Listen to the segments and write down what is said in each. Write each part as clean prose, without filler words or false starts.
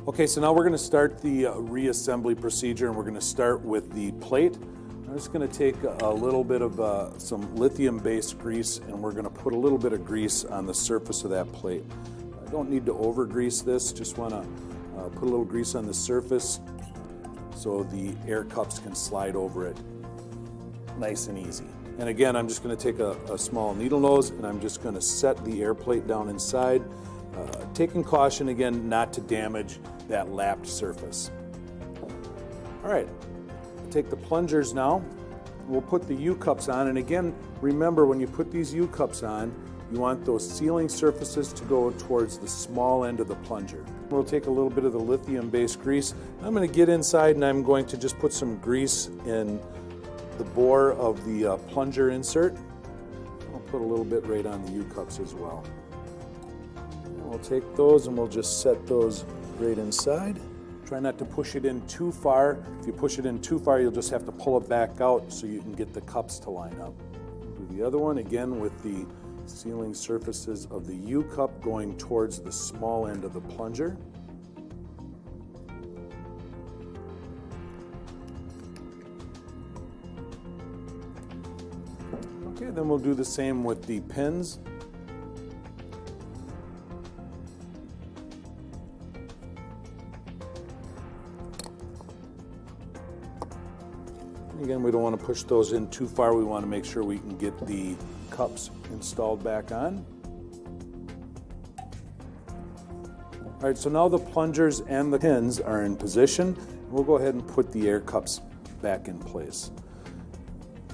Okay, so now we're going to start the reassembly procedure, and we're going to start with the plate. I'm just going to take a little bit of some lithium-based grease, and we're going to put a little bit of grease on the surface of that plate. I don't need to over-grease this, just want to put a little grease on the surface so the air cups can slide over it nice and easy. And again, I'm just going to take a small needle nose, and I'm just going to set the air plate down inside, taking caution again not to damage that lapped surface. All right, take the plungers now. We'll put the U-cups on, and again, remember when you put these U-cups on, you want those sealing surfaces to go towards the small end of the plunger. We'll take a little bit of the lithium-based grease. I'm going to get inside, and I'm going to just put some grease in the bore of the plunger insert. I'll put a little bit right on the U-cups as well. And we'll take those and we'll just set those right inside. Try not to push it in too far. If you push it in too far, you'll just have to pull it back out so you can get the cups to line up. Do the other one again with the sealing surfaces of the U-cup going towards the small end of the plunger. Okay, then we'll do the same with the pins. Again, we don't want to push those in too far. We want to make sure we can get the cups installed back on. All right, so now the plungers and the pins are in position. We'll go ahead and put the air cups back in place.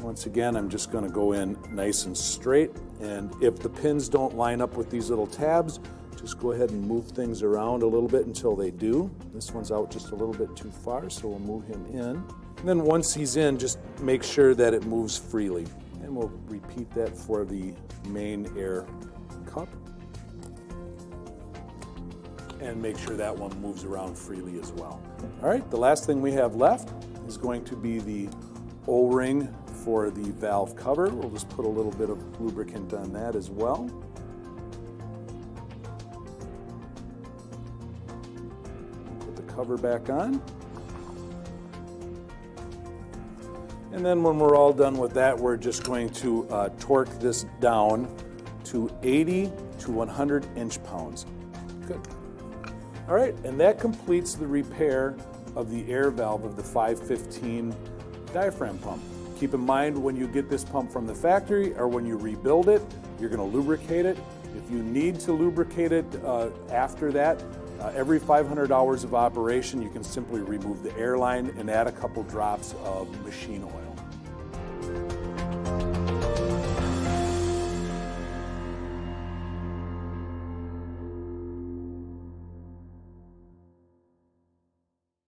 Once again, I'm just going to go in nice and straight, and if the pins don't line up with these little tabs, just go ahead and move things around a little bit until they do. This one's out just a little bit too far, so we'll move him in. And then once he's in, just make sure that it moves freely. And we'll repeat that for the main air cup. And make sure that one moves around freely as well. All right, the last thing we have left is going to be the O-ring for the valve cover. We'll just put a little bit of lubricant on that as well. Put the cover back on. And then when we're all done with that, we're just going to torque this down to 80 to 100 inch-pounds. Good. All right, and that completes the repair of the air valve of the 515 diaphragm pump. Keep in mind when you get this pump from the factory or when you rebuild it, you're going to lubricate it. If you need to lubricate it after that, every 500 hours of operation, you can simply remove the air line and add a couple drops of machine oil.